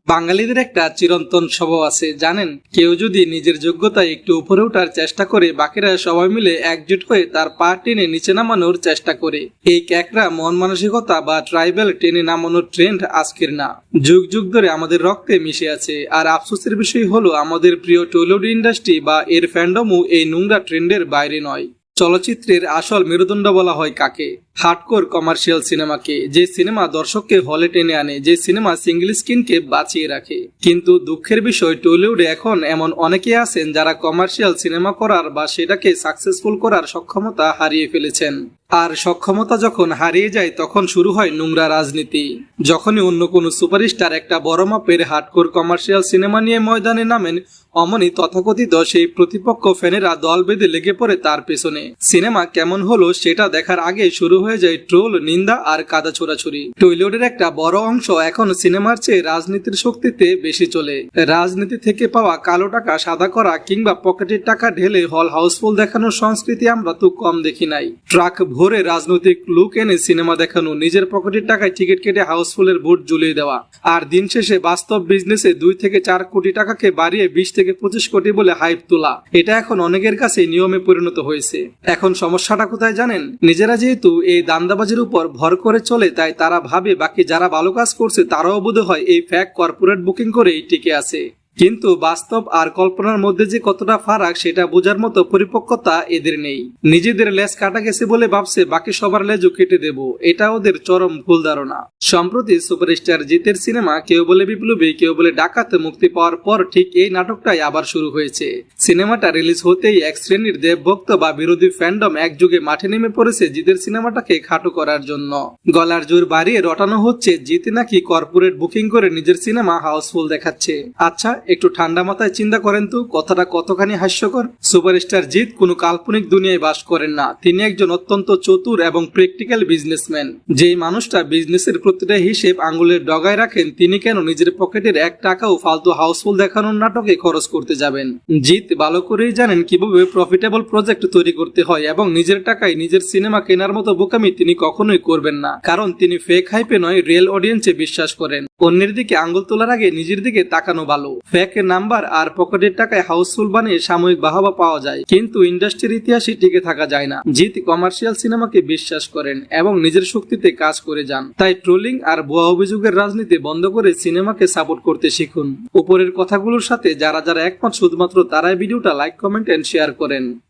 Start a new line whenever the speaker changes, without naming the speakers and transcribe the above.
বাঙালিদের একটা চিরন্তন স্বভাব আছে জানেন, কেউ যদি নিজের যোগ্যতায় একটু উপরে ওঠার চেষ্টা করে বাকিরা সবাই মিলে একজোট হয়ে তার পা টেনে নিচে নামানোর চেষ্টা করে। এই ক্যাকড়া মন মানসিকতা বা ট্রাইবেল টেনে নামানোর ট্রেন্ড আজকের না, যুগ যুগ ধরে আমাদের রক্তে মিশে আছে। আর আফসোসের বিষয় হলো আমাদের প্রিয় টলিউড ইন্ডাস্ট্রি বা এর ফ্যান্ডমও এই নোংরা ট্রেন্ডের বাইরে নয়। চলচ্চিত্রের আসল মেরুদণ্ড বলা হয় কাকে? হার্ডকোর কমার্শিয়াল সিনেমাকে, যে সিনেমা দর্শককে হলে টেনে আনে, যে সিনেমা সিঙ্গেল স্ক্রিনকে বাঁচিয়ে রাখে। কিন্তু দুঃখের বিষয়, টলিউডে এখন এমন অনেকে আছেন যারা কমার্শিয়াল সিনেমা করার বা সেটাকে সাকসেসফুল করার সক্ষমতা হারিয়ে ফেলেছেন। আর সক্ষমতা যখন হারিয়ে যায় তখন শুরু হয় নোংরা রাজনীতি। যখনই অন্য কোনো সুপারস্টার একটা বড় মাপের হার্ডকোর কমার্শিয়াল সিনেমা নিয়ে ময়দানে নামেন, অমনি তথাকথিত সেই প্রতিপক্ষ ফ্যানেরা দল বেঁধে লেগে পড়ে তার পেছনে। সিনেমা কেমন হলো সেটা দেখার আগে শুরু হয়ে যায় ট্রোল, নিন্দা আর কাদা ছোড়াছুড়ি। টলিউডের একটা বড় অংশ এখন সিনেমার চেয়ে রাজনীতির শক্তিতে বেশি চলে। রাজনীতি থেকে পাওয়া কালো টাকা সাদা করা কিংবা পকেটের টাকা ঢেলে হল হাউসফুল দেখানোর সংস্কৃতি আমরা তো কম দেখি নাই। ট্রাক ভরে রাজনৈতিক লুক এনে সিনেমা দেখানো, নিজের পকেটের টাকায় টিকিট কেটে হাউসফুলের বোর্ড ঝুলিয়ে দেওয়া, আর দিন শেষে বাস্তব বিজনেসে 2 থেকে 4 কোটি টাকাকে বাড়িয়ে 20 থেকে 25 কোটি বলে হাইপ তোলা, এটা এখন অনেকের কাছে নিয়মে পরিণত হয়েছে। এখন সমস্যাটা কোথায় জানেন? নিজেরা যেহেতু এই দান্দাবাজির উপর ভর করে চলে, তাই তারা ভাবে বাকি যারা ভালো কাজ করছে তারাও বোধহয় এই ফ্যাক কর্পোরেট বুকিং করেই টিকে আছে। কিন্তু বাস্তব আর কল্পনার মধ্যে যে কতটা ফারাক সেটা বোঝার মতো পরিপক্কতা এদের নেই। নিজেদের লেজ কাটা গেছে বলে ভাবছে বাকি সবার লেজও কেটে দেব, এটা ওদের চরম ভুল ধারণা। সম্প্রতি সুপারস্টার জিতের সিনেমা কেউ বলে বিপ্লবী, কেউ বলে ডাকাত মুক্তি পাওয়ার পর ঠিক এই নাটকটাই আবার শুরু হয়েছে। সিনেমাটা রিলিজ হতেই এক শ্রেণীর দেবভক্ত বা বিরোধী ফ্যান্ডম একযুগে মাঠে নেমে পড়েছে জিতের সিনেমাটাকে খাটো করার জন্য। গলার জোর বাড়িয়ে রটানো হচ্ছে জিতে নাকি কর্পোরেট বুকিং করে নিজের সিনেমা হাউসফুল দেখাচ্ছে। আচ্ছা, একটু ঠান্ডা মাথায় চিন্তা করেন তো কথাটা কতখানি হাস্যকর। সুপারস্টার জিৎ কোনো কাল্পনিক দুনিয়ায় বাস করেন না, তিনি একজন অত্যন্ত চতুর এবং প্র্যাকটিক্যাল বিজনেসম্যান। যেই মানুষটা বিজনেসের প্রতিটা হিসেব আঙ্গুলের ডগায় রাখেন, তিনি কেন নিজের পকেটের 1 টাকাও ফালতু হাউসফুল দেখানোর নাটকে খরচ করতে যাবেন? জিৎ ভালো করেই জানেন কিভাবে প্রফিটেবল প্রজেক্ট তৈরি করতে হয় এবং নিজের টাকায় নিজের সিনেমা কেনার মতো বোকামি তিনি কখনোই করবেন না, কারণ তিনি ফেক হাইপে নয় রিয়েল অডিয়েন্সে বিশ্বাস করেন। অন্যের দিকে আঙ্গুল তোলার আগে নিজের দিকে তাকানো ভালো। ফেক নাম্বার আর পকেটের টাকায় হাউসফুল বানিয়ে সাময়িক বাহবা পাওয়া যায়, কিন্তু ইন্ডাস্ট্রির ইতিহাসে টিকে থাকা যায় না। জিৎ কমার্শিয়াল সিনেমাকে বিশ্বাস করেন এবং নিজের শক্তিতে কাজ করে যান। তাই ট্রোলিং আর ভুয়া অভিযোগের রাজনীতি বন্ধ করে সিনেমাকে সাপোর্ট করতে শিখুন। উপরের কথাগুলোর সাথে যারা যারা একমত শুধুমাত্র তারাই ভিডিওটা লাইক, কমেন্ট এন্ড শেয়ার করেন।